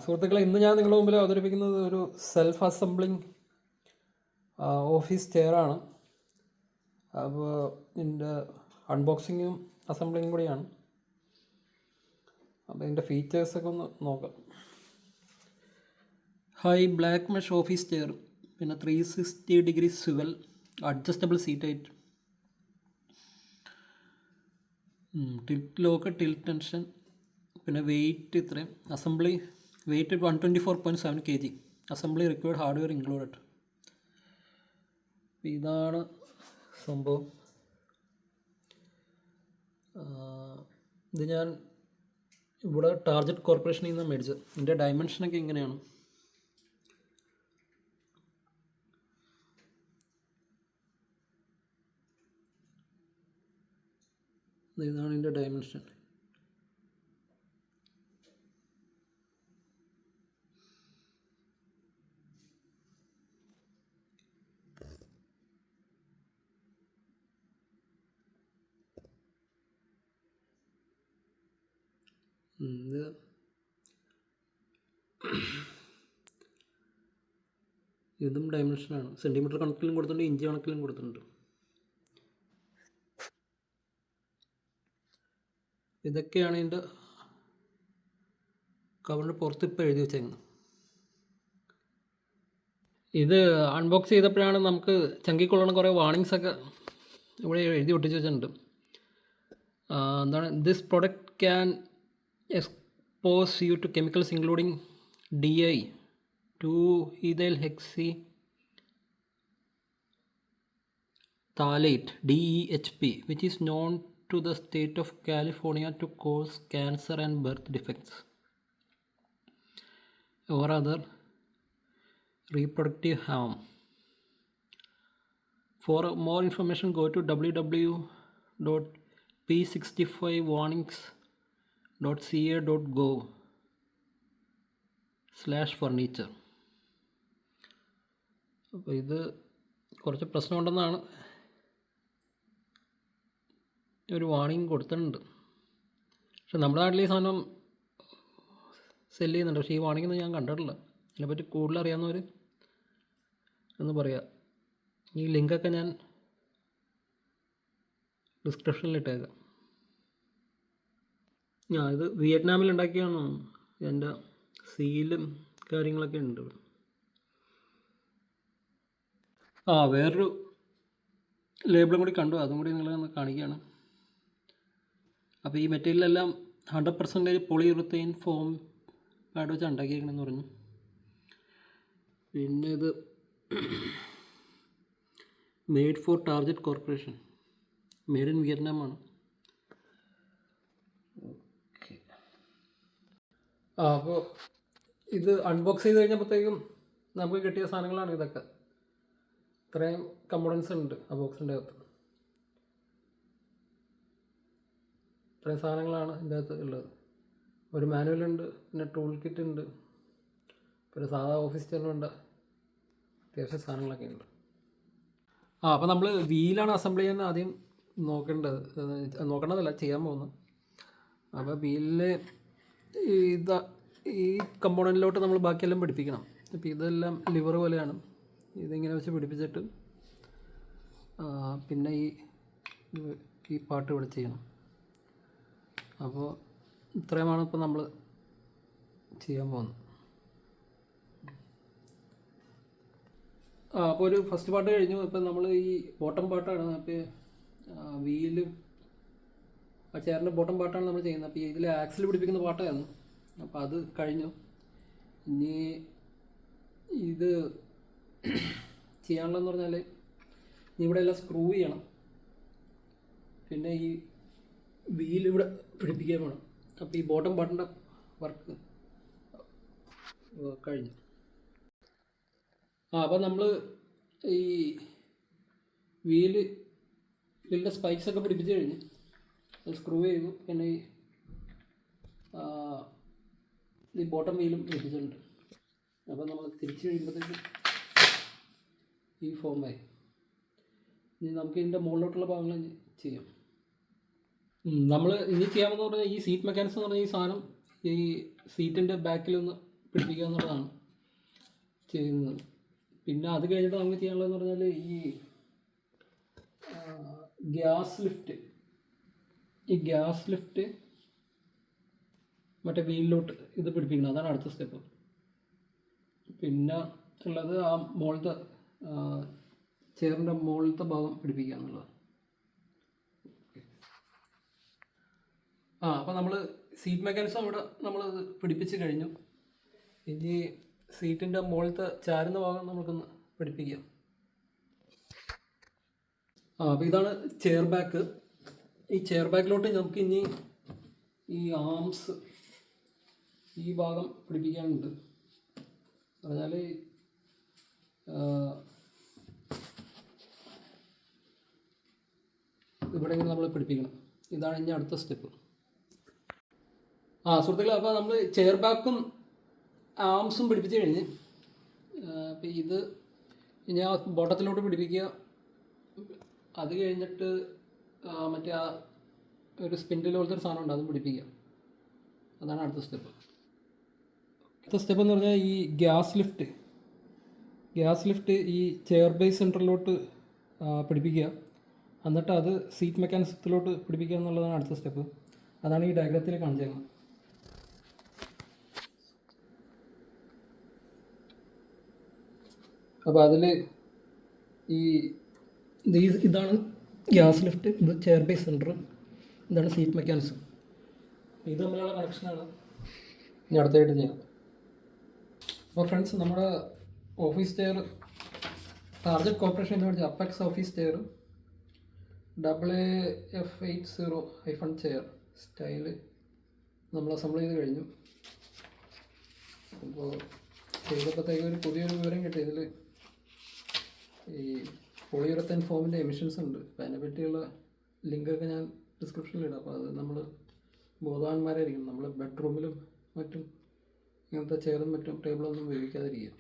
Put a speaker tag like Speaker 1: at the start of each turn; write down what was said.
Speaker 1: സുഹൃത്തുക്കളെ, ഇന്ന് ഞാൻ നിങ്ങളുടെ മുമ്പിൽ അവതരിപ്പിക്കുന്നത് ഒരു സെൽഫ് അസംബ്ലിങ് ഓഫീസ് ചെയറാണ്. അപ്പോൾ ഇതിൻ്റെ അൺബോക്സിങ്ങും അസംബ്ലിങ്ങും കൂടിയാണ്. അപ്പോൾ ഇതിൻ്റെ ഫീച്ചേഴ്സൊക്കെ ഒന്ന് നോക്കാം. ബ്ലാക്ക് മെഷ് ഓഫീസ് ചെയർ, പിന്നെ 360 swivel, adjustable seat height, tilt lock, tilt tension, പിന്നെ വെയിറ്റ് ഇത്രയും. Assembly weight 124.7 kg. Assembly required hardware included. ഇതാണ് സംഭവം. ഇത് ഞാൻ ഇവിടെ ടാർജറ്റ് കോർപ്പറേഷനിൽ നിന്നാണ് മേടിച്ചത്. ഇതിൻ്റെ ഡയമെൻഷനൊക്കെ ഇങ്ങനെയാണ്. ഇതാണ് ഇതിൻ്റെ ഡയമെൻഷൻ. ഇതും ഡയമെൻഷനാണ്. സെൻറ്റിമീറ്റർ കണക്കിലും കൊടുത്തിട്ടുണ്ട്, ഇഞ്ച് കണക്കിലും കൊടുത്തിട്ടുണ്ട്. ഇതൊക്കെയാണ് ഇതിൻ്റെ കവറിൻ്റെ പുറത്ത് ഇപ്പോൾ എഴുതി വെച്ചേക്കുന്നത്. ഇത് അൺബോക്സ് ചെയ്തപ്പോഴാണ് നമുക്ക് ചങ്കിക്കൊള്ളുന്ന കുറേ വാർണിങ്സൊക്കെ ഇവിടെ എഴുതി ഒട്ടിച്ച് വെച്ചിട്ടുണ്ട്. എന്താണ്, this product can expose you to chemicals including DI, 2-ethyl hexy phthalate DEHP, which is known to the state of California to cause cancer and birth defects or other reproductive harm. For more information, go to www.p65warnings.ca.gov/furniture. അപ്പോൾ ഇത് കുറച്ച് പ്രശ്നമുണ്ടെന്നാണ് ഒരു warning കൊടുത്തിട്ടുണ്ട്. പക്ഷെ നമ്മുടെ നാട്ടിൽ ഈ സാധനം സെല്ല് ചെയ്യുന്നുണ്ട്. പക്ഷേ ഈ വാർണിംഗ് ഞാൻ കണ്ടിട്ടില്ല. ഇതിനെപ്പറ്റി കൂടുതൽ അറിയാവുന്നവർ എന്ന് പറയാം. ഈ ലിങ്കൊക്കെ ഞാൻ ഡിസ്ക്രിപ്ഷനിൽ ഇട്ടേക്കാം. ഇത് വിയറ്റ്നാമിൽ ഉണ്ടാക്കിയാണ്. എൻ്റെ സീലും കാര്യങ്ങളൊക്കെ ഉണ്ട്. വേറൊരു ലേബിളും കൂടി കണ്ടു, അതും കൂടി നിങ്ങളെ കാണിക്കുകയാണ്. അപ്പോൾ ഈ മെറ്റീരിയലെല്ലാം 100% പോളിയുറത്തൈൻ ഫോം പാഡ് വെച്ച് ഉണ്ടാക്കിയിരിക്കണമെന്ന് പറഞ്ഞു. പിന്നെ ഇത് made for Target corporation, made in വിയറ്റ്നാമാണ്. ഓക്കെ. അപ്പോൾ ഇത് അൺബോക്സ് ചെയ്ത് കഴിഞ്ഞപ്പോഴത്തേക്കും നമുക്ക് കിട്ടിയ സാധനങ്ങളാണ് ഇതൊക്കെ. ഇത്രയും കമ്പോണൻസ് ഉണ്ട് ആ ബോക്സിൻ്റെ അകത്ത്. ഇത്രയും സാധനങ്ങളാണ് ഇതിൻ്റെ അകത്ത് ഉള്ളത്. ഒരു മാനുവലുണ്ട്, പിന്നെ ടൂൾ കിറ്റ് ഉണ്ട്, പിന്നെ സാധാ ഓഫീസ് ചെയറുണ്ട്, അത്യാവശ്യം സാധനങ്ങളൊക്കെ ഉണ്ട്. അപ്പോൾ നമ്മൾ വീലാണ് അസംബിൾ ചെയ്യാൻ ആദ്യം നോക്കേണ്ടതല്ല, ചെയ്യാൻ പോകുന്നത്. അപ്പോൾ വീലിൽ ഈ കമ്പോണൻറ്റിലോട്ട് നമ്മൾ ബാക്കിയെല്ലാം പിടിപ്പിക്കണം. അപ്പോൾ ഇതെല്ലാം ലിവർ പോലെയാണ്. ഇതിങ്ങനെ വെച്ച് പിടിപ്പിച്ചിട്ട് പിന്നെ ഈ പാർട്ട് ഇവിടെ ചെയ്യണം. അപ്പോൾ ഇത്രയുമാണ് ഇപ്പോൾ നമ്മൾ ചെയ്യാൻ പോകുന്നത്. അപ്പോൾ ഒരു ഫസ്റ്റ് പാർട്ട് കഴിഞ്ഞു. ഇപ്പം നമ്മൾ ഈ ബോട്ടം പാർട്ടാണ്. അപ്പോൾ വീലും ആ ചെയറിൻ്റെ ബോട്ടം പാർട്ടാണ് നമ്മൾ ചെയ്യുന്നത്. അപ്പോൾ ഇതിൽ ആക്സിൽ പിടിപ്പിക്കുന്ന പാട്ടായിരുന്നു. അപ്പോൾ അത് കഴിഞ്ഞു. ഇനി ഇത് ചെയ്യാനുള്ളതെന്ന് പറഞ്ഞാൽ ഇവിടെ എല്ലാം സ്ക്രൂ ചെയ്യണം, പിന്നെ ഈ വീലിവിടെ പിടിപ്പിക്കാൻ വേണം. അപ്പോൾ ഈ ബോട്ടം പാർട്ടിൻ്റെ വർക്ക് കഴിഞ്ഞു. അപ്പോൾ നമ്മൾ ഈ വീലിൻ്റെ സ്പൈക്സൊക്കെ പിടിപ്പിച്ച് കഴിഞ്ഞു, സ്ക്രൂ ചെയ്തു. പിന്നെ ഈ ബോട്ടം വീലും പിടിപ്പിച്ചിട്ടുണ്ട്. അപ്പോൾ നമ്മൾ തിരിച്ച് കഴിയുമ്പോഴത്തേക്കും ഈ ഫോമായി. ഇനി നമുക്ക് ഇതിൻ്റെ മുകളിലോട്ടുള്ള ഭാഗങ്ങൾ ചെയ്യാം. നമ്മൾ ഇനി ചെയ്യാമെന്ന് പറഞ്ഞാൽ ഈ സീറ്റ് മെക്കാനിസം എന്ന് പറഞ്ഞാൽ ഈ സാധനം ഈ സീറ്റിൻ്റെ ബാക്കിലൊന്ന് പിടിപ്പിക്കുക എന്നുള്ളതാണ് ചെയ്യുന്നത്. പിന്നെ അത് കഴിഞ്ഞിട്ട് നമുക്ക് ചെയ്യാനുള്ളതെന്ന് പറഞ്ഞാൽ ഈ ഗ്യാസ് ലിഫ്റ്റ് മറ്റേ വീലിലോട്ട് ഇത് പിടിപ്പിക്കണം. അതാണ് അടുത്ത സ്റ്റെപ്പ്. പിന്നെ ഉള്ളത് ആ മുകളിലത്തെ ചെയറിൻ്റെ മുകളിലത്തെ ഭാഗം പിടിപ്പിക്കുക എന്നുള്ളത്. അപ്പോൾ നമ്മൾ സീറ്റ് മെക്കാനിസം ഇവിടെ നമ്മൾ പിടിപ്പിച്ച് കഴിഞ്ഞു. ഇനി സീറ്റിൻ്റെ മുകളിലത്തെ ചാരുന്ന ഭാഗം നമുക്കൊന്ന് പിടിപ്പിക്കാം. അപ്പോൾ ഇതാണ് ചെയർ ബാക്ക്. ഈ ചെയർ ബാക്കിലോട്ട് നമുക്ക് ഇനി ഈ ആംസ് ഈ ഭാഗം പിടിപ്പിക്കാനുണ്ട്. പറഞ്ഞാൽ ഇവിടെ ഇങ്ങനെ നമ്മൾ പിടിപ്പിക്കണം. ഇതാണ് ഇനി അടുത്ത സ്റ്റെപ്പ്. സുഹൃത്തുക്കളെ, അപ്പോൾ നമ്മൾ ചെയർ ബാക്കും ആംസും പിടിപ്പിച്ച് കഴിഞ്ഞ് അപ്പോൾ ഇത് ഇനി ആ ബോട്ടത്തിലോട്ട് പിടിപ്പിക്കുക. അത് കഴിഞ്ഞിട്ട് മറ്റേ ആ ഒരു സ്പിൻഡിൽ പോലത്തെ ഒരു സാധനം ഉണ്ട്, അതും പിടിപ്പിക്കുക. അതാണ് അടുത്ത സ്റ്റെപ്പ്. അടുത്ത സ്റ്റെപ്പ് എന്ന് പറഞ്ഞാൽ ഈ ഗ്യാസ് ലിഫ്റ്റ് ഈ ചെയർ ബേസ് സെൻറ്ററിലോട്ട് പിടിപ്പിക്കുക. എന്നിട്ട് അത് സീറ്റ് മെക്കാനിസത്തിലോട്ട് പിടിപ്പിക്കുക എന്നുള്ളതാണ് അടുത്ത സ്റ്റെപ്പ്. അതാണ് ഈ ഡയഗ്രത്തിൽ കാണിച്ചേക്കുന്നത്. അപ്പോൾ അതിൽ ഇതാണ് ഗ്യാസ് ലിഫ്റ്റ്, ഇത് ചെയർ ബേസ് സെൻറ്റർ, ഇതാണ് സീറ്റ് മെക്കാനിസം. ഇത് തമ്മിലുള്ള കണക്ഷനാണ് ഇനി അടുത്തായിട്ട് ചെയ്യാം. അപ്പോൾ ഫ്രണ്ട്സ്, നമ്മുടെ ഓഫീസ് ചെയർ ടാർജറ്റ് കോർപ്പറേഷൻ എന്ന് പറഞ്ഞാൽ apex office chair AAF80- chair style നമ്മൾ അസംബിൾ ചെയ്ത് കഴിഞ്ഞു. അപ്പോൾ ചെയ്തപ്പോഴത്തേക്ക് ഒരു പുതിയൊരു വിവരം കിട്ടി. ഇതിൽ ഈ പോളിയുറത്തൈൻ ഫോമിൻ്റെ എമിഷൻസ് ഉണ്ട്. അപ്പോൾ അതിനെപ്പറ്റിയുള്ള ലിങ്കൊക്കെ ഞാൻ ഡിസ്ക്രിപ്ഷനിലിടാം. അപ്പോൾ അത് നമ്മൾ ബോധവാന്മാരായിരിക്കും. നമ്മൾ ബെഡ്റൂമിലും മറ്റും ഇങ്ങനത്തെ ചെയറും മറ്റും ടേബിളൊന്നും ഉപയോഗിക്കാതിരിക്കുക.